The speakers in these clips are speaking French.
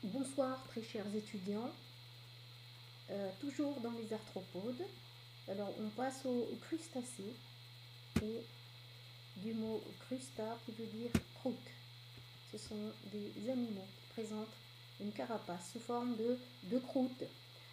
Bonsoir très chers étudiants, toujours dans les arthropodes. Alors on passe aux crustacés et du mot crusta qui veut dire croûte. Ce sont des animaux qui présentent une carapace sous forme de croûte.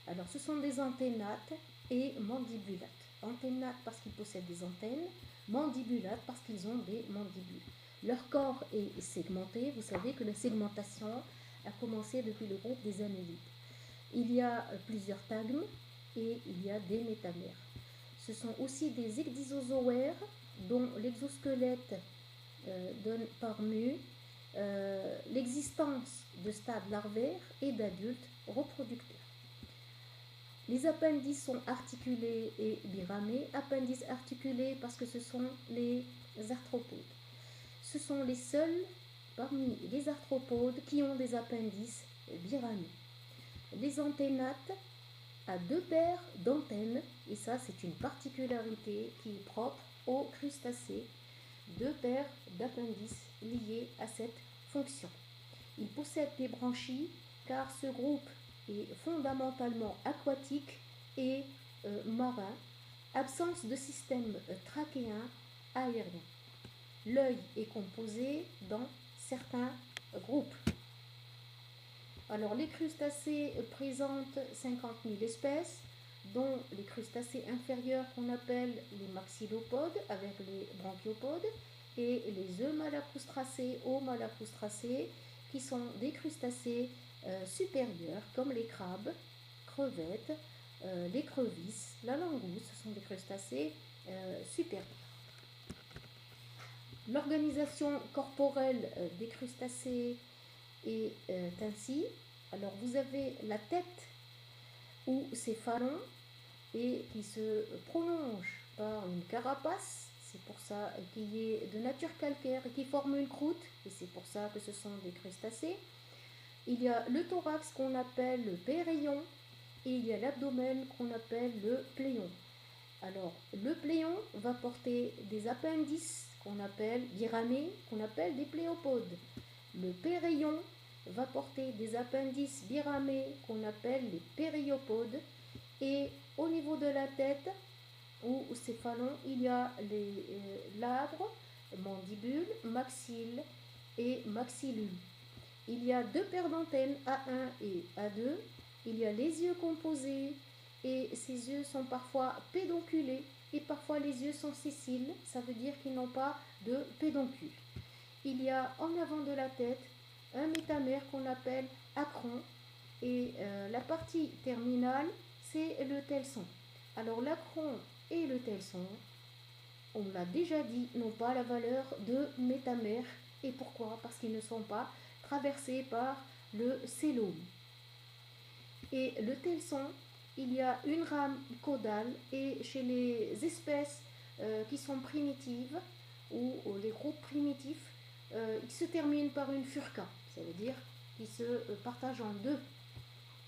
Alors ce sont des antennates et mandibulates. Antennates parce qu'ils possèdent des antennes, mandibulates parce qu'ils ont des mandibules. Leur corps est segmenté. Vous savez que la segmentation a commencé depuis le groupe des annélides. Il y a plusieurs tagmes et il y a des métamères. Ce sont aussi des ecdysozoaires dont l'exosquelette donne par mu l'existence de stades larvaires et d'adultes reproducteurs. Les appendices sont articulés et biramés. Appendices articulés parce que ce sont les arthropodes. Ce sont les seuls parmi les arthropodes qui ont des appendices biramés. Les antennates à deux paires d'antennes, et ça c'est une particularité qui est propre aux crustacés, deux paires d'appendices liés à cette fonction. Ils possèdent des branchies car ce groupe est fondamentalement aquatique et marin, absence de système trachéen aérien. L'œil est composé dans certains groupes. Alors les crustacés présentent 50 000 espèces, dont les crustacés inférieurs qu'on appelle les maxillopodes avec les branchiopodes et les Eumalacostracés, Homalacostracés qui sont des crustacés supérieurs comme les crabes, crevettes, l'écrevisse, la langouste, ce sont des crustacés supérieurs. L'organisation corporelle des crustacés est ainsi. Alors vous avez la tête ou céphalon et qui se prolonge par une carapace, c'est pour ça qu'il est de nature calcaire et qui forme une croûte, et c'est pour ça que ce sont des crustacés. Il y a le thorax qu'on appelle le péréion et il y a l'abdomen qu'on appelle le pléon. Alors le pléon va porter des appendices qu'on appelle biramés, qu'on appelle des pléopodes. Le péréion va porter des appendices biramés qu'on appelle les périopodes. Et au niveau de la tête ou céphalon, il y a l'arbre, mandibule, maxille et maxillule. Il y a deux paires d'antennes, A1 et A2. Il y a les yeux composés et ces yeux sont parfois pédonculés et parfois les yeux sont sessiles, ça veut dire qu'ils n'ont pas de pédoncule. Il y a en avant de la tête un métamère qu'on appelle acron et la partie terminale c'est le telson. Alors l'acron et le telson, on l'a déjà dit, n'ont pas la valeur de métamère. Et pourquoi? Parce qu'ils ne sont pas traversés par le célome. Et le telson, il y a une rame caudale et chez les espèces qui sont primitives ou les groupes primitifs, ils se terminent par une furca, ça veut dire qu'ils se partagent en deux.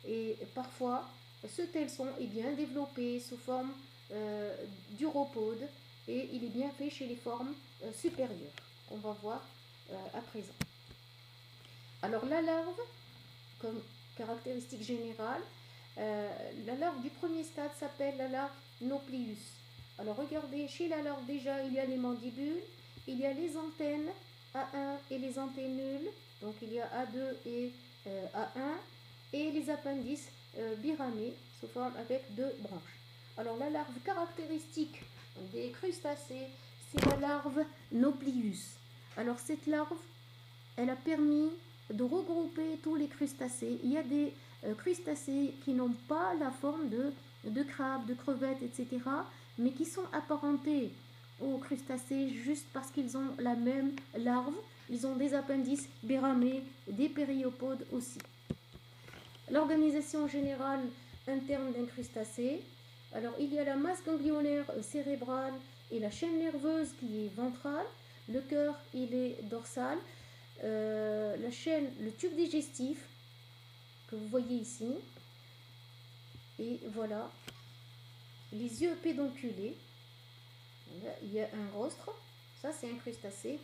Et parfois, ce telson est bien développé sous forme d'uropode et il est bien fait chez les formes supérieures, qu'on va voir à présent. Alors la larve, comme caractéristique générale, la larve du premier stade s'appelle la larve Nauplius. Alors regardez, chez la larve déjà il y a les mandibules, il y a les antennes A1 et les antennules, donc il y a A2 et A1, et les appendices biramés sous forme avec deux branches. Alors la larve caractéristique des crustacés, c'est la larve Nauplius. Alors cette larve, elle a permis de regrouper tous les crustacés. Il y a des crustacés qui n'ont pas la forme de crabes, de crevettes, etc., mais qui sont apparentés aux crustacés juste parce qu'ils ont la même larve. Ils ont des appendices biramés, des périopodes aussi. L'organisation générale interne d'un crustacé. Alors il y a la masse ganglionnaire cérébrale et la chaîne nerveuse qui est ventrale. Le cœur, il est dorsal. La chaîne, le tube digestif que vous voyez ici. Et voilà, les yeux pédonculés. Il y a un rostre. Ça, c'est un crustacé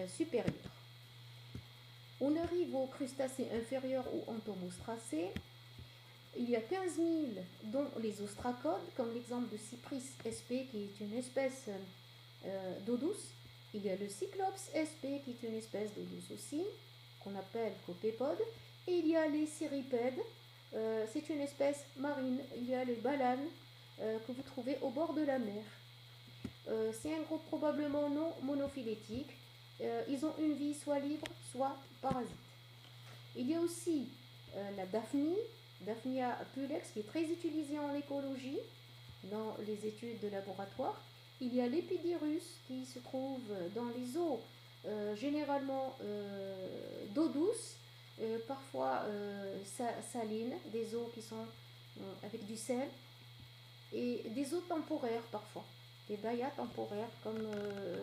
supérieur. On arrive aux crustacés inférieurs ou entomostracés. Il y a 15 000 dont les ostracodes, comme l'exemple de Cypris sp qui est une espèce d'eau douce. Il y a le Cyclops sp qui est une espèce d'eau douce aussi, qu'on appelle copépode. Et il y a les cirripèdes, c'est une espèce marine. Il y a les balanes que vous trouvez au bord de la mer. C'est un groupe probablement non monophylétique. Ils ont une vie soit libre, soit parasite. Il y a aussi la daphnie, Daphnia pulex, qui est très utilisée en écologie dans les études de laboratoire. Il y a l'épidyrus qui se trouve dans les eaux généralement d'eau douce, parfois salines, des eaux qui sont avec du sel, et des eaux temporaires parfois, des dayas temporaires comme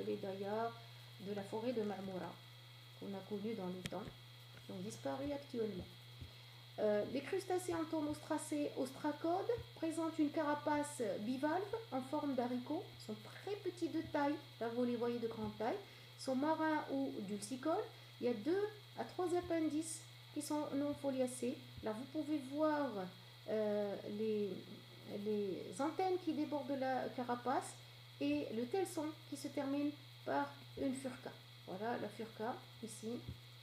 les dayas de la forêt de Marmora qu'on a connus dans le temps, qui ont disparu actuellement. Les crustacés entomostracés ostracodes présentent une carapace bivalve en forme d'haricot, sont très petits de taille, là vous les voyez de grande taille, sont marins ou dulcicoles. Il y a 2 à 3 appendices qui sont non foliacés. Là vous pouvez voir les antennes qui débordent de la carapace et le telson qui se termine par une furca. Voilà la furca ici.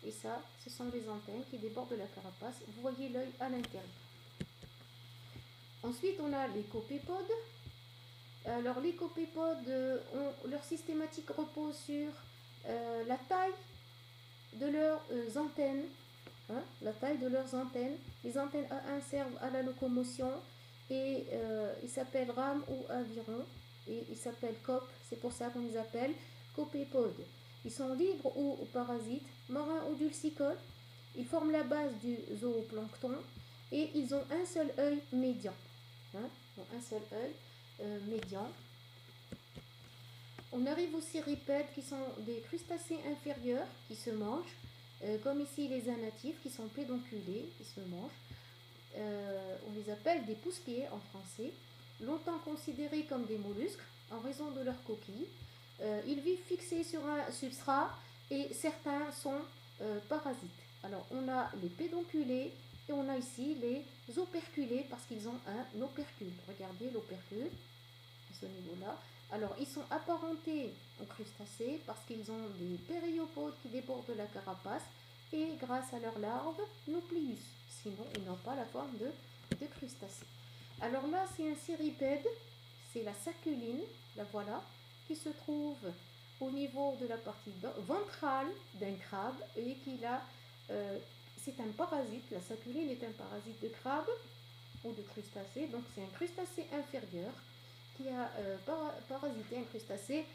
Et ça, ce sont les antennes qui débordent de la carapace. Vous voyez l'œil à l'intérieur. Ensuite, on a les copépodes. Alors, les copépodes, leur systématique repose sur la taille de leurs antennes. La taille de leurs antennes. Les antennes A1 servent à la locomotion et ils s'appellent rame ou aviron. Et ils s'appellent cope, c'est pour ça qu'on les appelle copépodes. Ils sont libres ou parasites, marins ou dulcicoles. Ils forment la base du zooplancton et ils ont un seul œil médian. Un seul œil médian. On arrive aux cirripèdes qui sont des crustacés inférieurs qui se mangent, comme ici les anatifs qui sont pédonculés, qui se mangent. On les appelle des pousse-pieds en français, longtemps considérés comme des mollusques en raison de leur coquille. Ils vivent fixés sur un substrat et certains sont parasites. Alors on a les pédonculés et on a ici les operculés parce qu'ils ont un opercule. Regardez l'opercule à ce niveau-là. Alors ils sont apparentés aux crustacés parce qu'ils ont des périopodes qui débordent de la carapace et grâce à leurs larves, nucleus. Sinon ils n'ont pas la forme de crustacés. Alors là c'est un cirripède, c'est la saculine, la voilà, qui se trouve au niveau de la partie ventrale d'un crabe et c'est un parasite. La saculine est un parasite de crabe ou de crustacé, donc c'est un crustacé inférieur qui a parasité un crustacé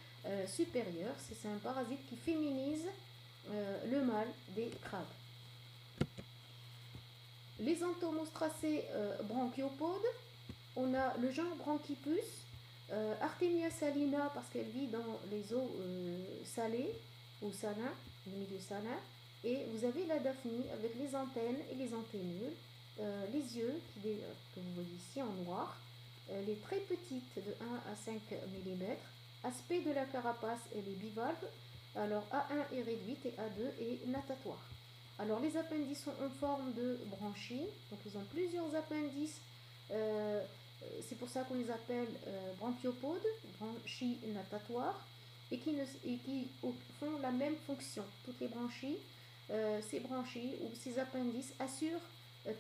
supérieur. C'est un parasite qui féminise le mâle des crabes. Les entomostracés branchiopodes, on a le genre Branchipus, Artemia salina parce qu'elle vit dans les eaux salées ou salins, le milieu salin. Et vous avez la daphnie avec les antennes et les antennules, les yeux que vous voyez ici en noir, les très petites de 1 à 5 mm, aspect de la carapace elle est bivalve, alors A1 est réduite et A2 est natatoire. Alors les appendices sont en forme de branchies, donc ils ont plusieurs appendices. C'est pour ça qu'on les appelle branchiopodes, branchies natatoires, et qui font la même fonction. Toutes les branchies, ces branchies ou ces appendices assurent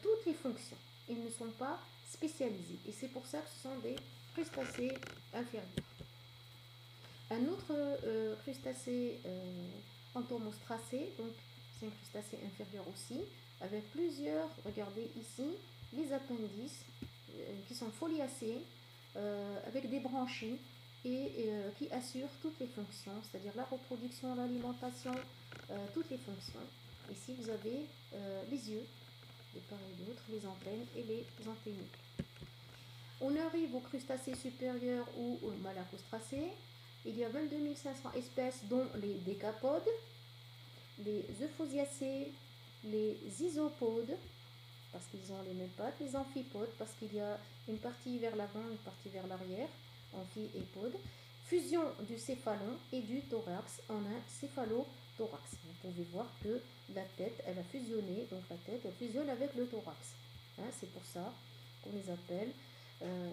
toutes les fonctions. Ils ne sont pas spécialisés. Et c'est pour ça que ce sont des crustacés inférieurs. Un autre crustacé entomostracé, donc c'est un crustacé inférieur aussi, avec plusieurs, regardez ici, les appendices qui sont foliacés avec des branchies et qui assurent toutes les fonctions, c'est-à-dire la reproduction, l'alimentation, toutes les fonctions. Ici vous avez les yeux de part et d'autre, les antennes et les antennules. On arrive aux crustacés supérieurs ou aux malacostracés. Il y a 22 500 espèces dont les décapodes, les euphausiacées, les isopodes, parce qu'ils ont les mêmes pattes, les amphipodes, parce qu'il y a une partie vers l'avant, une partie vers l'arrière, amphi et pode. Fusion du céphalon et du thorax en un céphalopode. thorax. Vous pouvez voir que la tête, elle a fusionné, donc la tête, elle fusionne avec le thorax. Hein, c'est pour ça qu'on les appelle, euh,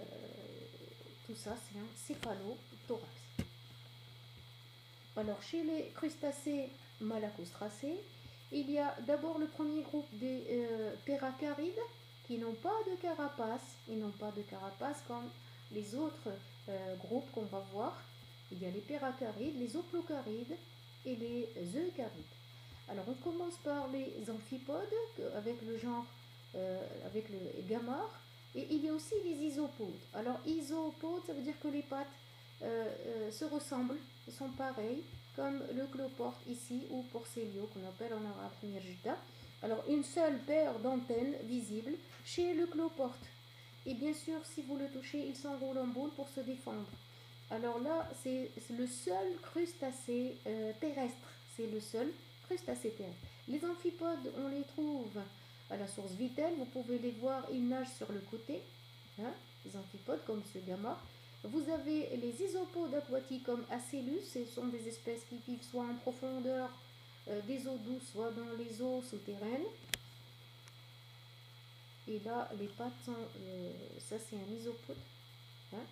tout ça, c'est un céphalothorax. Alors, chez les crustacés malacostracés, il y a d'abord le premier groupe des péracarides qui n'ont pas de carapace. Ils n'ont pas de carapace comme les autres groupes qu'on va voir. Il y a les péracarides, les oplocarides et les eucarides. Alors, on commence par les amphipodes avec le genre, avec le gamard. Et il y a aussi les isopodes. Alors, isopodes, ça veut dire que les pattes se ressemblent, sont pareils, comme le cloporte ici, ou porcellio, qu'on appelle en arabe mirjda. Alors, une seule paire d'antennes visibles chez le cloporte. Et bien sûr, si vous le touchez, il s'enroule en boule pour se défendre. Alors là, c'est le seul crustacé terrestre. C'est le seul crustacé terrestre. Les amphipodes, on les trouve à la source vitelle. Vous pouvez les voir, ils nagent sur le côté. Hein, les amphipodes, comme ce gamma. Vous avez les isopodes aquatiques comme Acélus, ce sont des espèces qui vivent soit en profondeur des eaux douces, soit dans les eaux souterraines. Et là, les pattes sont, ça c'est un isopode. Hein.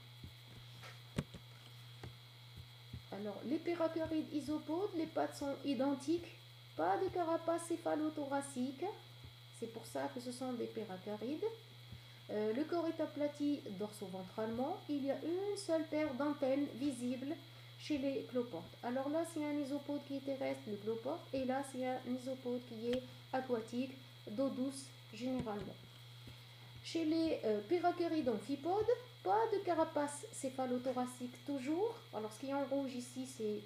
Alors, les péracarides isopodes, les pattes sont identiques, pas de carapace céphalothoracique, c'est pour ça que ce sont des péracarides. Le corps est aplati dorso-ventralement. Il y a une seule paire d'antennes visibles chez les cloportes. Alors là, c'est un isopode qui est terrestre, le cloporte, et là, c'est un isopode qui est aquatique, d'eau douce généralement. Chez les péracarides amphipodes, pas de carapace céphalothoracique toujours. Alors ce qui est en rouge ici, c'est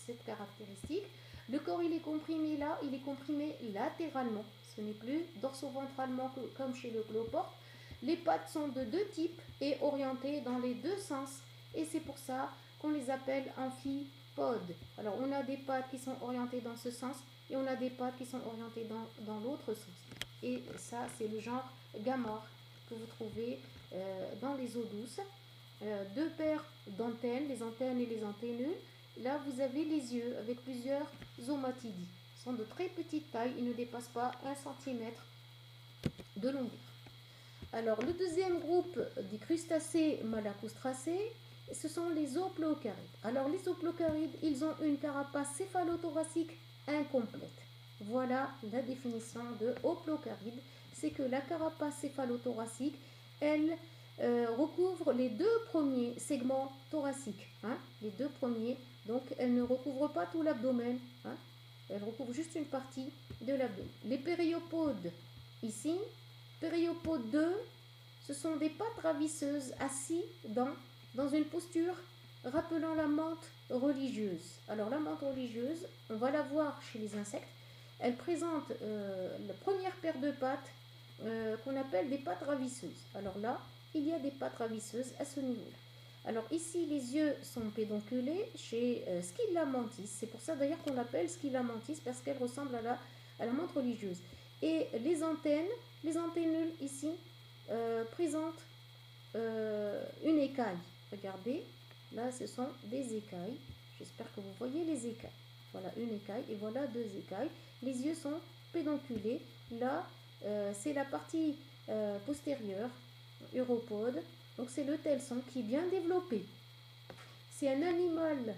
cette caractéristique. Le corps, il est comprimé là, il est comprimé latéralement. Ce n'est plus dorso-ventralement comme chez le cloporte. Les pattes sont de deux types et orientées dans les deux sens. Et c'est pour ça qu'on les appelle amphipodes. Alors on a des pattes qui sont orientées dans ce sens et on a des pattes qui sont orientées dans l'autre sens. Et ça, c'est le genre gamard que vous trouvez dans les eaux douces. Deux paires d'antennes, les antennes et les antennules. Là, vous avez les yeux avec plusieurs omatidies. Ils sont de très petite taille, ils ne dépassent pas 1 cm de longueur. Alors, le deuxième groupe des crustacés malacostracés, ce sont les oplocarides. Alors, les oplocarides, ils ont une carapace céphalothoracique incomplète. Voilà la définition de oplocaride. C'est que la carapace céphalothoracique, elle recouvre les deux premiers segments thoraciques. Hein, les deux premiers. Donc, elle ne recouvre pas tout l'abdomen. Hein, elle recouvre juste une partie de l'abdomen. Les périopodes, ici, périopode 2, ce sont des pattes ravisseuses assis dans une posture rappelant la menthe religieuse. Alors, la menthe religieuse, on va la voir chez les insectes. Elle présente la première paire de pattes qu'on appelle des pattes ravisseuses. Alors là, il y a des pattes ravisseuses à ce niveau-là. Alors ici, les yeux sont pédonculés chez Scilla mantis. C'est pour ça d'ailleurs qu'on l'appelle Scilla mantis, parce qu'elle ressemble à la menthe religieuse. Et les antennules ici présentent une écaille. Regardez, là ce sont des écailles. J'espère que vous voyez les écailles. Voilà une écaille et voilà deux écailles. Les yeux sont pédonculés. Là, c'est la partie postérieure, uropode. Donc c'est le telson qui est bien développé. C'est un animal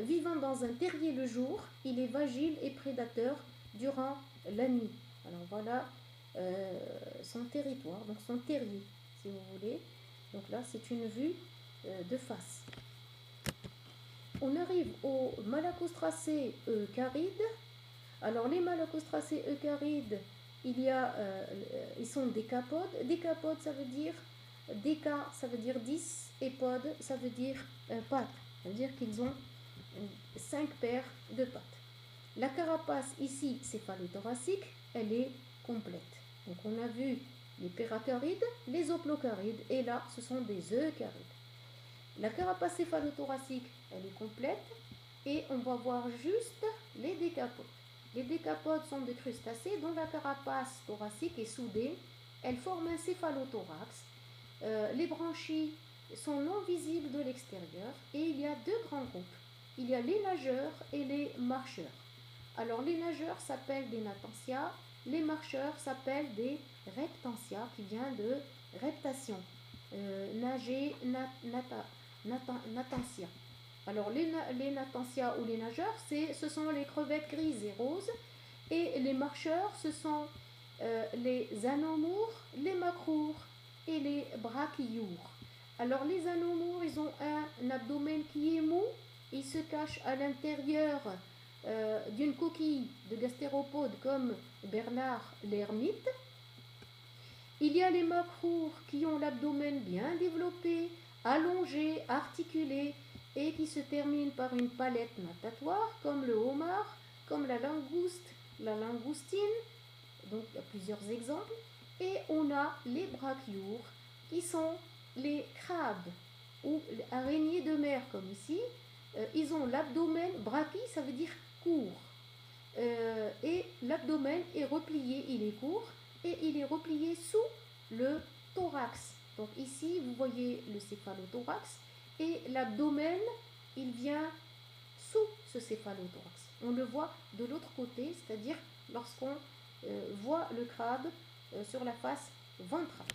vivant dans un terrier le jour. Il est vagile et prédateur durant la nuit. Alors voilà son territoire, donc son terrier, si vous voulez. Donc là, c'est une vue de face. On arrive aux malacostracés eucarides. Alors les malacostracés eucarides, ils sont décapodes. Décapodes, ça veut dire déca, ça veut dire 10, et pod, ça veut dire pattes. Ça veut dire qu'ils ont 5 paires de pattes. La carapace ici, céphalothoracique, elle est complète. Donc on a vu les péracarides, les oplocarides, et là, ce sont des eucarides. La carapace céphalothoracique, elle est complète, et on va voir juste les décapodes. Les décapodes sont des crustacés dont la carapace thoracique est soudée. Elle forme un céphalothorax. Les branchies sont non visibles de l'extérieur, et il y a deux grands groupes. il y a les nageurs et les marcheurs. Alors les nageurs s'appellent des natantia, les marcheurs s'appellent des reptantia, qui vient de reptation. Nager, natantia. Alors les natantia ou les nageurs, ce sont les crevettes grises et roses, et les marcheurs, ce sont les anomures, les macroures et les brachioures. Alors les anomures, ils ont un abdomen qui est mou, ils se cachent à l'intérieur d'une coquille de gastéropode comme Bernard l'ermite. Il y a les macroures qui ont l'abdomen bien développé, allongé, articulé et qui se terminent par une palette natatoire comme le homard, comme la langouste, la langoustine. Donc il y a plusieurs exemples. Et on a les brachioures qui sont les crabes ou les araignées de mer comme ici. Ils ont l'abdomen, brachie ça veut dire court. Et l'abdomen est replié, il est court et il est replié sous le thorax. Donc ici vous voyez le céphalothorax et l'abdomen il vient sous ce céphalothorax. On le voit de l'autre côté, c'est-à-dire lorsqu'on voit le crabe sur la face ventrale.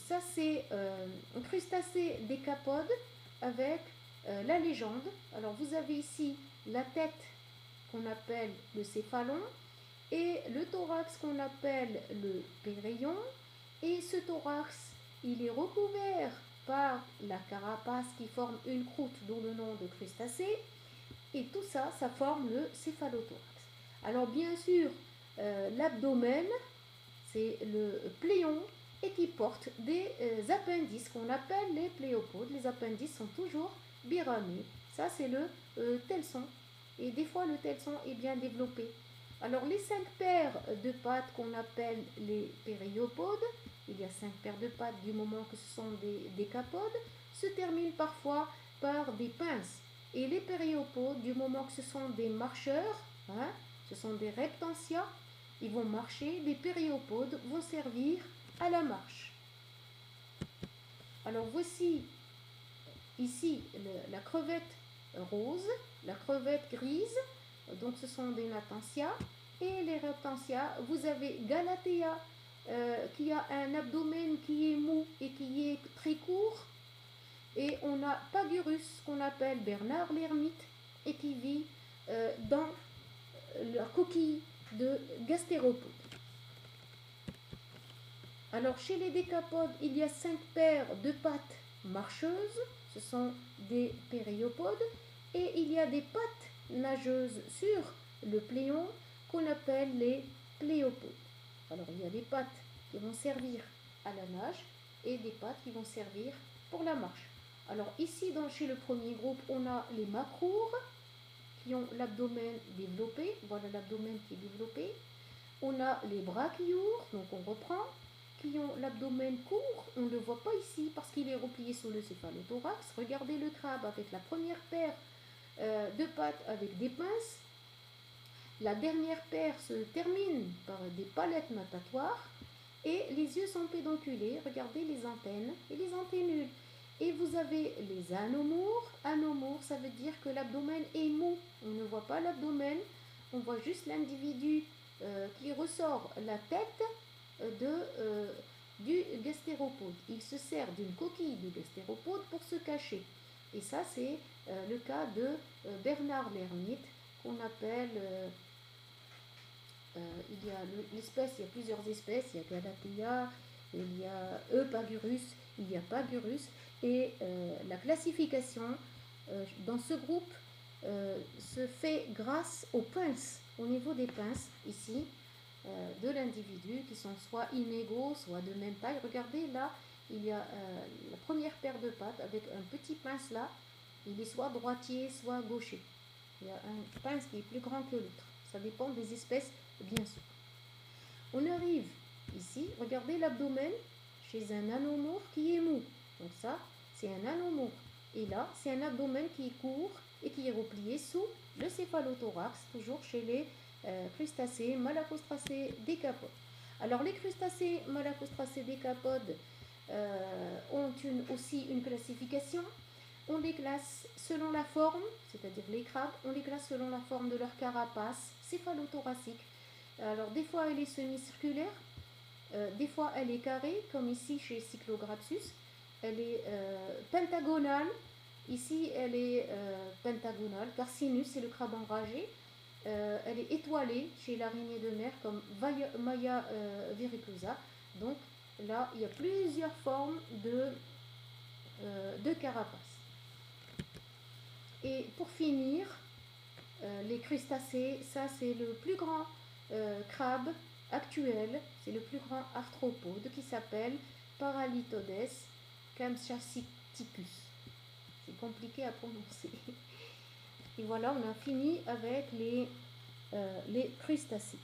Ça c'est un crustacé décapode avec la légende. Alors vous avez ici la tête qu'on appelle le céphalon et le thorax qu'on appelle le péréion. Et ce thorax, il est recouvert par la carapace qui forme une croûte dont le nom de crustacé. Et tout ça, ça forme le céphalothorax. Alors bien sûr, l'abdomen, c'est le pléon et qui porte des appendices qu'on appelle les pléopodes. Les appendices sont toujours biramés. Ça, c'est le telson. Et des fois, le telson est bien développé. Alors, les 5 paires de pattes qu'on appelle les périopodes, il y a 5 paires de pattes du moment que ce sont des décapodes, se terminent parfois par des pinces. Et les périopodes, du moment que ce sont des marcheurs, ce sont des reptantia, ils vont marcher, les périopodes vont servir à la marche. Alors voici ici la crevette rose, la crevette grise, donc ce sont des natantia, et les reptantia, vous avez Galatea qui a un abdomen qui est mou et qui est très court, et on a Pagurus qu'on appelle Bernard l'ermite et qui vit dans la coquille de gastéropode. Alors chez les décapodes, il y a 5 paires de pattes marcheuses, ce sont des périopodes, et il y a des pattes nageuses sur le pléon qu'on appelle les pléopodes. Alors il y a des pattes qui vont servir à la nage et des pattes qui vont servir pour la marche. Alors ici, chez le premier groupe, on a les macroures qui ont l'abdomen développé, voilà l'abdomen qui est développé. On a les brachioures, donc on reprend, qui ont l'abdomen court, on ne le voit pas ici parce qu'il est replié sur le céphalothorax. Regardez le crabe avec la première paire de pattes avec des pinces. La dernière paire se termine par des palettes natatoires et les yeux sont pédonculés. Regardez les antennes et les antennules. Et vous avez les anomures. Anomures, ça veut dire que l'abdomen est mou. On ne voit pas l'abdomen, on voit juste l'individu qui ressort la tête du gastéropode. Il se sert d'une coquille de gastéropode pour se cacher. Et ça, c'est le cas de Bernard l'ermite, qu'on appelle... il y a l'espèce, il y a plusieurs espèces, il y a Galatea, il y a Pagurus, il y a Pagurus, et la classification dans ce groupe se fait grâce aux pinces, au niveau des pinces, ici, de l'individu, qui sont soit inégaux, soit de même taille. Regardez là, il y a la première paire de pattes avec un petit pince là, il est soit droitier, soit gaucher. Il y a un pince qui est plus grand que l'autre. Ça dépend des espèces, bien sûr. On arrive ici, regardez l'abdomen chez un anomore qui est mou. Donc ça, c'est un anomore. Et là, c'est un abdomen qui est court et qui est replié sous le céphalothorax, toujours chez les crustacés, malacostracés, décapodes. Alors les crustacés, malacostracés, décapodes ont aussi une classification. on les classe selon la forme, c'est-à-dire les crabes, on les classe selon la forme de leur carapace céphalothoracique. Alors des fois elle est semi-circulaire, des fois elle est carrée, comme ici chez Cyclograpsus. Elle est pentagonale, ici elle est pentagonale. Carcinus, c'est le crabe enragé. Elle est étoilée chez l'araignée de mer comme Maya verrucosa. Donc là, il y a plusieurs formes de carapace. Et pour finir, les crustacés, ça c'est le plus grand crabe actuel, c'est le plus grand arthropode qui s'appelle Paralithodes kamchacyticus. C'est compliqué à prononcer. Et voilà, on a fini avec les crustacés.